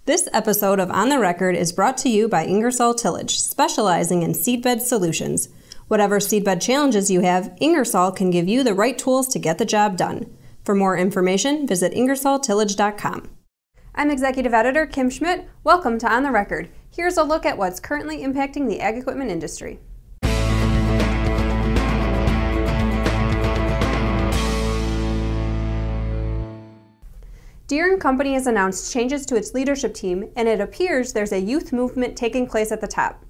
This episode of On the Record is brought to you by Ingersoll Tillage, specializing in seedbed solutions. Whatever seedbed challenges you have, Ingersoll can give you the right tools to get the job done. For more information, visit ingersolltillage.com. I'm Executive Editor Kim Schmidt. Welcome to On the Record. Here's a look at what's currently impacting the ag equipment industry. Deere Co. has announced changes to its leadership team, and it appears there's a youth movement taking place at the top.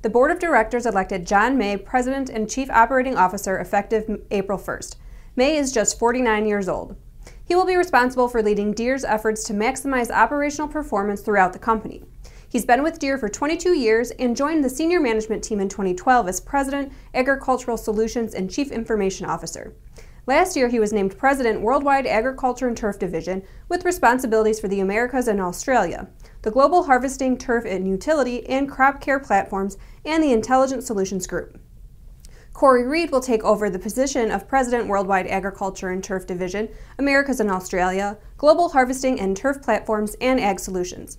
The board of directors elected John May President and Chief Operating Officer effective April 1st. May is just 49 years old. He will be responsible for leading Deere's efforts to maximize operational performance throughout the company. He's been with Deere for 22 years and joined the senior management team in 2012 as President, Agricultural Solutions and Chief Information Officer. Last year, he was named President, Worldwide Agriculture and Turf Division, with responsibilities for the Americas and Australia, the Global Harvesting, Turf and Utility, and Crop Care Platforms, and the Intelligent Solutions Group. Corey Reed will take over the position of President, Worldwide Agriculture and Turf Division, Americas and Australia, Global Harvesting and Turf Platforms, and Ag Solutions.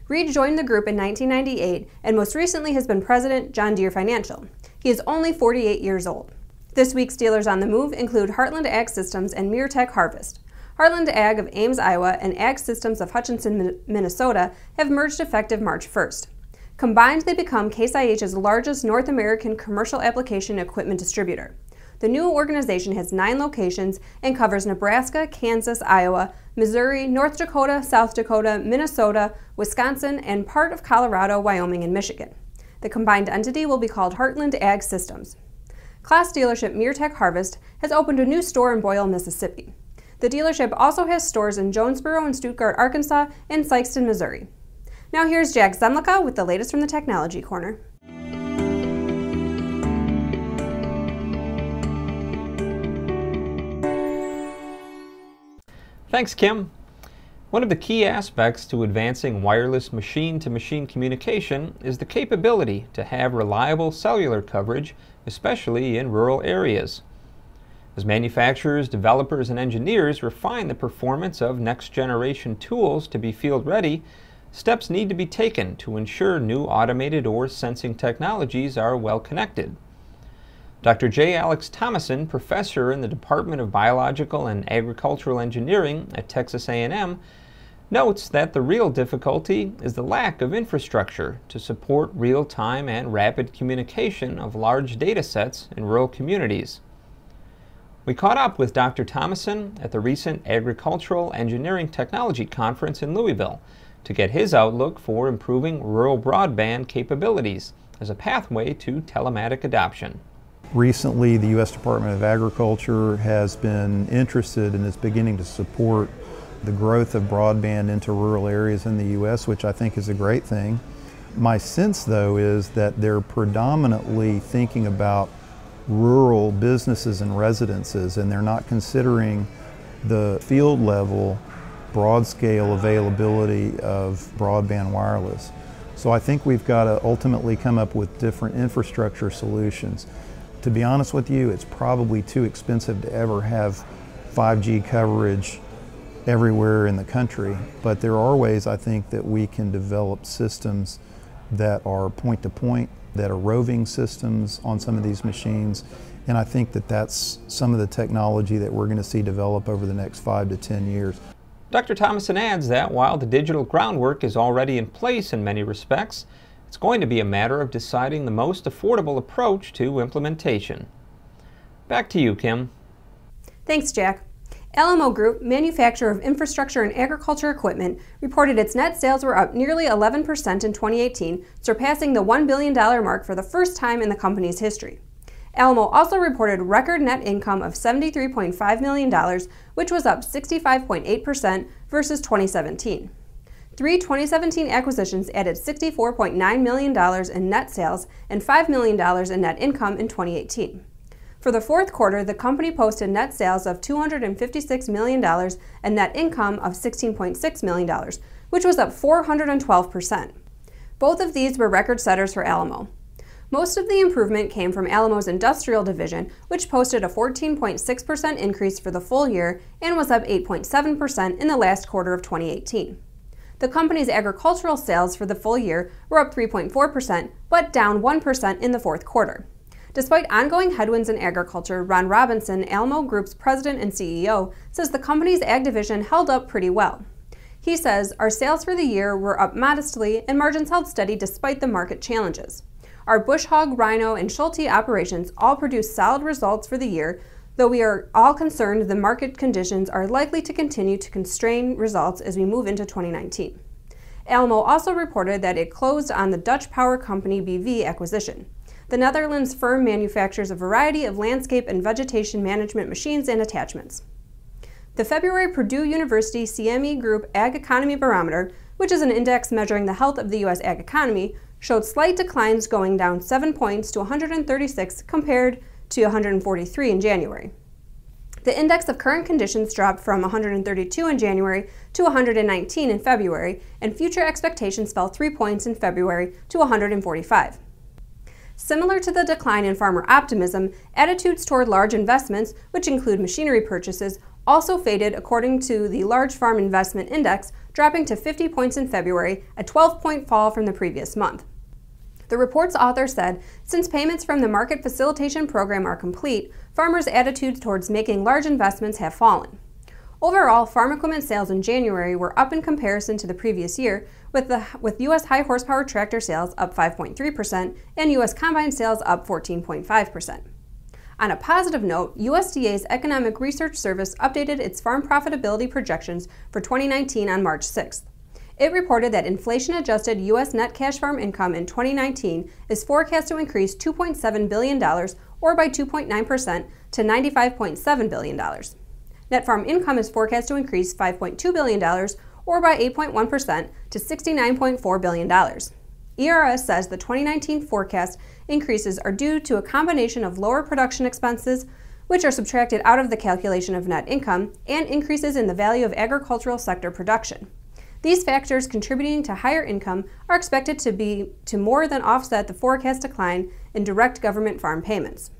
Reed joined the group in 1998 and most recently has been President, John Deere Financial. He is only 48 years old. This week's dealers on the move include Heartland Ag Systems and MearTech Harvest. Heartland Ag of Ames, Iowa, and Ag Systems of Hutchinson, Minnesota have merged effective March 1st. Combined, they become Case IH's largest North American commercial application equipment distributor. The new organization has 9 locations and covers Nebraska, Kansas, Iowa, Missouri, North Dakota, South Dakota, Minnesota, Wisconsin, and part of Colorado, Wyoming, and Michigan. The combined entity will be called Heartland Ag Systems. Class dealership MearTech Harvest has opened a new store in Boyle, Mississippi. The dealership also has stores in Jonesboro and Stuttgart, Arkansas, and Sikeston, Missouri. Now here's Jack Zemlicka with the latest from the Technology Corner. Thanks, Kim. One of the key aspects to advancing wireless machine-to-machine communication is the capability to have reliable cellular coverage, especially in rural areas. As manufacturers, developers, and engineers refine the performance of next-generation tools to be field-ready, steps need to be taken to ensure new automated or sensing technologies are well connected. Dr. J. Alex Thomason, professor in the Department of Biological and Agricultural Engineering at Texas A&M, notes that the real difficulty is the lack of infrastructure to support real-time and rapid communication of large data sets in rural communities. We caught up with Dr. Thomason at the recent Agricultural Engineering Technology Conference in Louisville to get his outlook for improving rural broadband capabilities as a pathway to telematic adoption. Recently, the U.S. Department of Agriculture has been interested and is beginning to support the growth of broadband into rural areas in the U.S., which I think is a great thing. My sense, though, is that they're predominantly thinking about rural businesses and residences, and they're not considering the field level, broad-scale availability of broadband wireless. So I think we've got to ultimately come up with different infrastructure solutions. To be honest with you, it's probably too expensive to ever have 5G coverage everywhere in the country, but there are ways I think that we can develop systems that are point-to-point, that are roving systems on some of these machines, and I think that that's some of the technology that we're going to see develop over the next 5 to 10 years. Dr. Thomason adds that while the digital groundwork is already in place in many respects, it's going to be a matter of deciding the most affordable approach to implementation. Back to you, Kim. Thanks, Jack. Alamo Group, manufacturer of infrastructure and agriculture equipment, reported its net sales were up nearly 11% in 2018, surpassing the $1 billion mark for the first time in the company's history. Alamo also reported record net income of $73.5 million, which was up 65.8% versus 2017. 3 2017 acquisitions added $64.9 million in net sales and $5 million in net income in 2018. For the fourth quarter, the company posted net sales of $256 million and net income of $16.6 million, which was up 412%. Both of these were record setters for Alamo. Most of the improvement came from Alamo's industrial division, which posted a 14.6% increase for the full year and was up 8.7% in the last quarter of 2018. The company's agricultural sales for the full year were up 3.4%, but down 1% in the fourth quarter. Despite ongoing headwinds in agriculture, Ron Robinson, Alamo Group's president and CEO, says the company's ag division held up pretty well. He says, "Our sales for the year were up modestly and margins held steady despite the market challenges. Our bush hog, rhino, and Schulte operations all produced solid results for the year, though we are all concerned the market conditions are likely to continue to constrain results as we move into 2019. Alamo also reported that it closed on the Dutch power company BV acquisition. The Netherlands firm manufactures a variety of landscape and vegetation management machines and attachments. The February Purdue University CME Group Ag Economy Barometer, which is an index measuring the health of the U.S. ag economy, showed slight declines, going down 7 points to 136 compared to 143 in January. The index of current conditions dropped from 132 in January to 119 in February, and future expectations fell 3 points in February to 145. Similar to the decline in farmer optimism, attitudes toward large investments, which include machinery purchases, also faded according to the Large Farm Investment Index, dropping to 50 points in February, a 12-point fall from the previous month. The report's author said, since payments from the Market Facilitation Program are complete, farmers' attitudes towards making large investments have fallen. Overall, farm equipment sales in January were up in comparison to the previous year, with U.S. high-horsepower tractor sales up 5.3% and U.S. combine sales up 14.5%. On a positive note, USDA's Economic Research Service updated its farm profitability projections for 2019 on March 6th. It reported that inflation-adjusted U.S. net cash farm income in 2019 is forecast to increase $2.7 billion, or by 2.9%, to $95.7 billion. Net farm income is forecast to increase $5.2 billion, or by 8.1%, to $69.4 billion. ERS says the 2019 forecast increases are due to a combination of lower production expenses, which are subtracted out of the calculation of net income, and increases in the value of agricultural sector production. These factors contributing to higher income are expected to more than offset the forecast decline in direct government farm payments.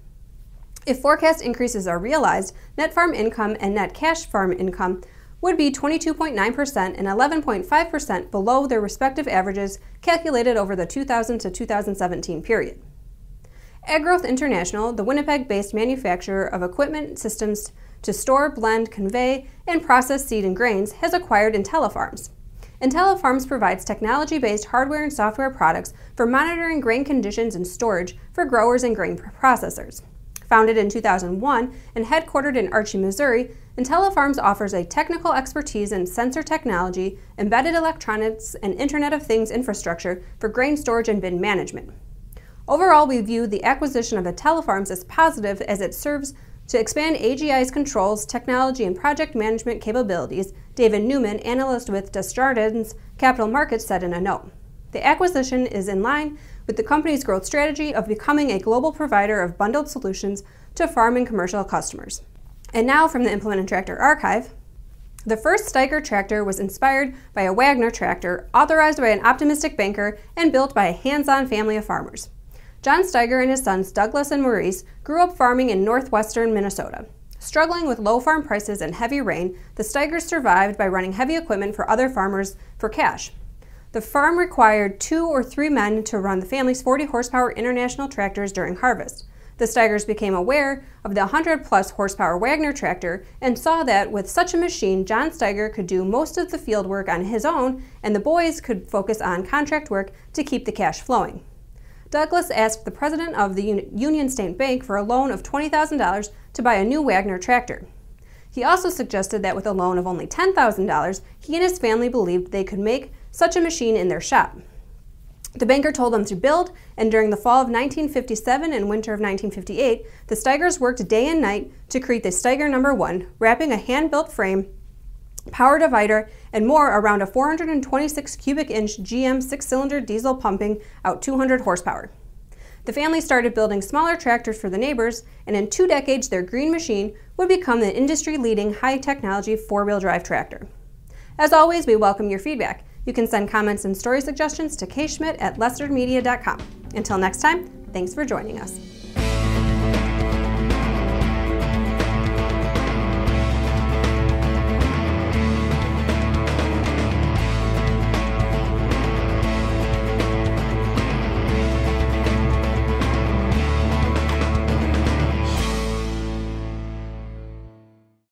If forecast increases are realized, net farm income and net cash farm income would be 22.9% and 11.5% below their respective averages calculated over the 2000 to 2017 period. AgGrowth International, the Winnipeg-based manufacturer of equipment systems to store, blend, convey, and process seed and grains, has acquired IntelliFarms. IntelliFarms provides technology-based hardware and software products for monitoring grain conditions and storage for growers and grain processors. Founded in 2001 and headquartered in Archie, Missouri, IntelliFarms offers a technical expertise in sensor technology, embedded electronics, and Internet of Things infrastructure for grain storage and bin management. Overall, we view the acquisition of IntelliFarms as positive as it serves to expand AGI's controls, technology, and project management capabilities, David Newman, analyst with Desjardins Capital Markets, said in a note. The acquisition is in line with the company's growth strategy of becoming a global provider of bundled solutions to farm and commercial customers. And now from the Implement and Tractor Archive. The first Steiger tractor was inspired by a Wagner tractor, authorized by an optimistic banker and built by a hands-on family of farmers. John Steiger and his sons Douglas and Maurice grew up farming in northwestern Minnesota. Struggling with low farm prices and heavy rain, the Steigers survived by running heavy equipment for other farmers for cash. The farm required 2 or 3 men to run the family's 40-horsepower International tractors during harvest. The Steigers became aware of the 100-plus horsepower Wagner tractor and saw that with such a machine, John Steiger could do most of the field work on his own, and the boys could focus on contract work to keep the cash flowing. Douglas asked the president of the Union State Bank for a loan of $20,000 to buy a new Wagner tractor. He also suggested that with a loan of only $10,000, he and his family believed they could make such a machine in their shop. The banker told them to build, and during the fall of 1957 and winter of 1958, the Steigers worked day and night to create the Steiger No. 1, wrapping a hand-built frame, power divider, and more around a 426 cubic inch GM 6-cylinder diesel pumping out 200 horsepower. The family started building smaller tractors for the neighbors, and in 2 decades their green machine would become the industry-leading high-technology 4-wheel drive tractor. As always, we welcome your feedback. You can send comments and story suggestions to kschmidt@lessitermedia.com. Until next time, thanks for joining us.